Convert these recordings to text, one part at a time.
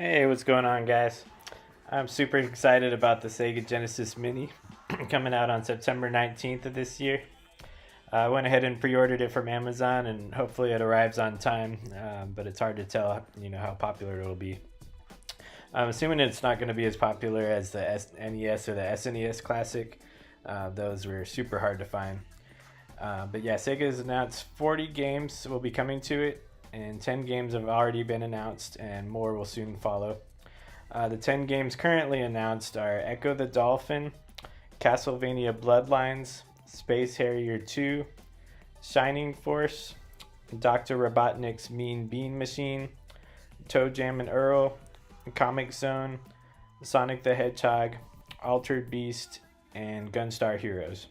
Hey, what's going on, guys? I'm super excited about the Sega Genesis Mini coming out on September 19th of this year. I went ahead and pre-ordered it from Amazon, and hopefully it arrives on time. But it's hard to tell, how popular it'll be. I'm assuming it's not going to be as popular as the NES or the SNES Classic. Those were super hard to find. But yeah, Sega has announced 40 games will be coming to it, and 10 games have already been announced, and more will soon follow. The 10 games currently announced are Echo the Dolphin, Castlevania Bloodlines, Space Harrier 2, Shining Force, Dr. Robotnik's Mean Bean Machine, Toe Jam and Earl, Comic Zone, Sonic the Hedgehog, Altered Beast, and Gunstar Heroes.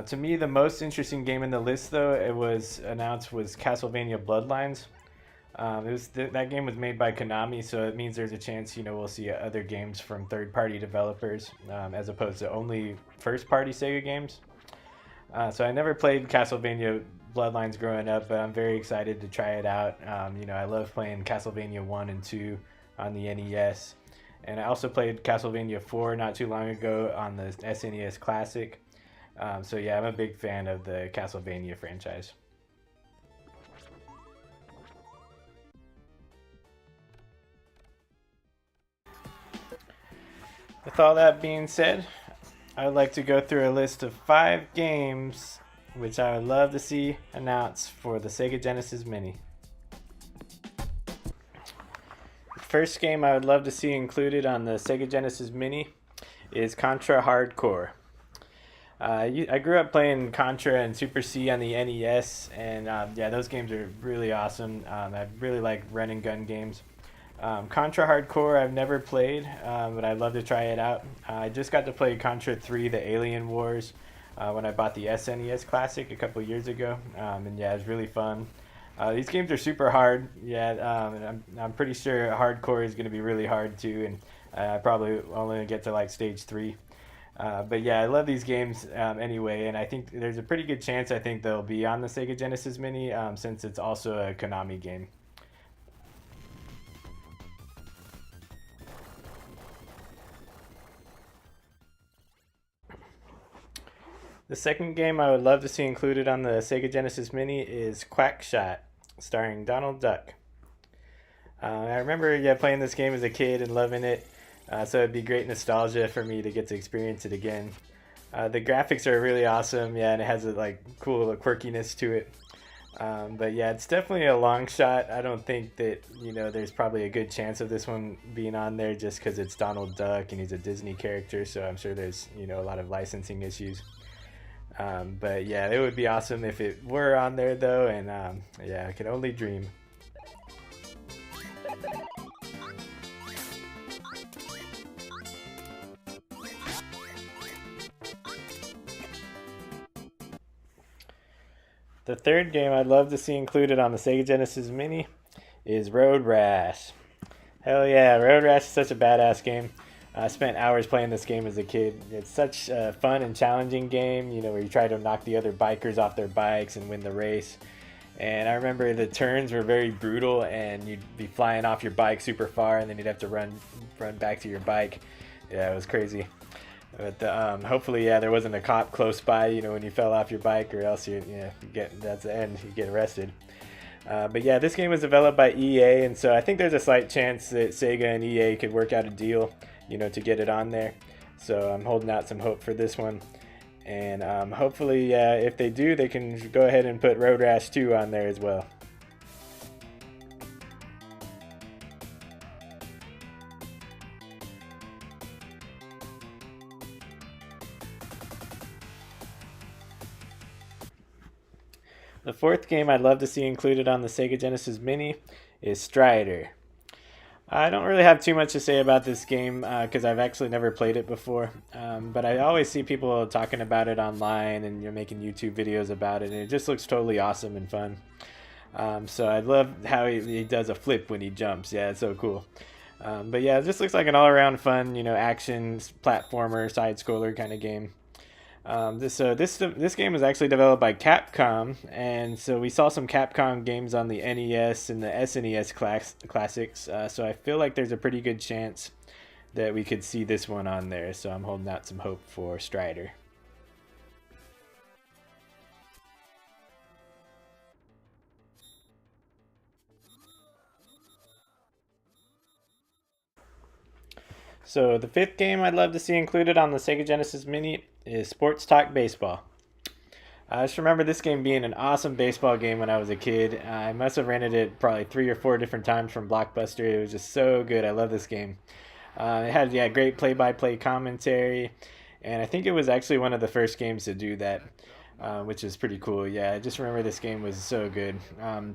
To me, the most interesting game in the list, though, it was announced was Castlevania Bloodlines. That game was made by Konami, so it means there's a chance we'll see other games from third-party developers as opposed to only first-party Sega games. So I never played Castlevania Bloodlines growing up, but I'm very excited to try it out. I love playing Castlevania 1 and 2 on the NES, and I also played Castlevania 4 not too long ago on the SNES Classic. So yeah, I'm a big fan of the Castlevania franchise. With all that being said, I would like to go through a list of 5 games which I would love to see announced for the Sega Genesis Mini. The first game I would love to see included on the Sega Genesis Mini is Contra Hardcore. I grew up playing Contra and Super C on the NES, and those games are really awesome. I really like run and gun games. Contra Hardcore I've never played, but I'd love to try it out. I just got to play Contra 3, The Alien Wars, when I bought the SNES Classic a couple years ago, and yeah, it was really fun. These games are super hard, and I'm pretty sure Hardcore is going to be really hard too, and I probably only get to like stage 3. But yeah, I love these games anyway, and I think there's a pretty good chance I think they'll be on the Sega Genesis Mini since it's also a Konami game. The second game I would love to see included on the Sega Genesis Mini is Quackshot, starring Donald Duck. I remember playing this game as a kid and loving it. So it'd be great nostalgia for me to get to experience it again. The graphics are really awesome, and it has a cool quirkiness to it. But yeah, it's definitely a long shot. I don't think that there's probably a good chance of this one being on there just because it's Donald Duck and he's a Disney character. So I'm sure there's a lot of licensing issues. But yeah, it would be awesome if it were on there though, and I can only dream. The third game I'd love to see included on the Sega Genesis Mini is Road Rash. Hell yeah, Road Rash is such a badass game. I spent hours playing this game as a kid. It's such a fun and challenging game, where you try to knock the other bikers off their bikes and win the race. And I remember the turns were very brutal, and you'd be flying off your bike super far, and then you'd have to run back to your bike. Yeah, it was crazy. But hopefully, there wasn't a cop close by, when you fell off your bike, or else that's the end. You get arrested. But yeah, this game was developed by EA, and so I think there's a slight chance that Sega and EA could work out a deal, to get it on there. So I'm holding out some hope for this one. And hopefully, if they do, they can go ahead and put Road Rash 2 on there as well. The fourth game I'd love to see included on the Sega Genesis Mini is Strider. I don't really have too much to say about this game because I've actually never played it before, but I always see people talking about it online and making YouTube videos about it, and it just looks totally awesome and fun. So I love how he does a flip when he jumps. Yeah, it's so cool. But yeah, it just looks like an all-around fun, action platformer, side-scroller kind of game. This game was actually developed by Capcom, and so we saw some Capcom games on the NES and the SNES classics. So I feel like there's a pretty good chance that we could see this one on there. So I'm holding out some hope for Strider. So the fifth game I'd love to see included on the Sega Genesis Mini is Sports Talk Baseball. I just remember this game being an awesome baseball game when I was a kid. I must have rented it probably 3 or 4 different times from Blockbuster. It was just so good. I love this game. It had great play-by-play commentary, and I think it was actually one of the first games to do that, which is pretty cool. Yeah, I just remember this game was so good.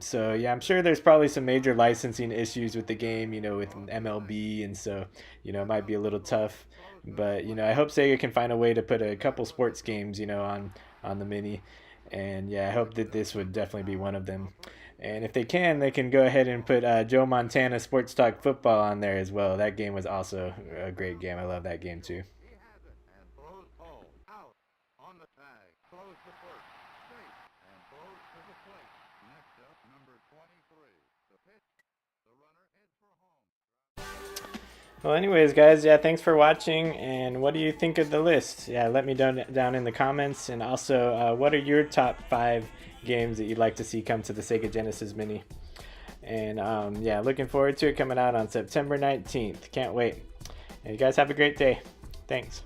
So yeah, I'm sure there's probably some major licensing issues with the game, with MLB, and so it might be a little tough. But I hope Sega can find a way to put a couple sports games, on the Mini, and yeah, I hope that this would definitely be one of them. And if they can go ahead and put Joe Montana Sports Talk Football on there as well. That game was also a great game. I love that game too. Well, anyways, guys, yeah, thanks for watching. And what do you think of the list? Yeah, let me down in the comments. And also, what are your top 5 games that you'd like to see come to the Sega Genesis Mini? And yeah, looking forward to it coming out on September 19th. Can't wait. And you guys have a great day. Thanks.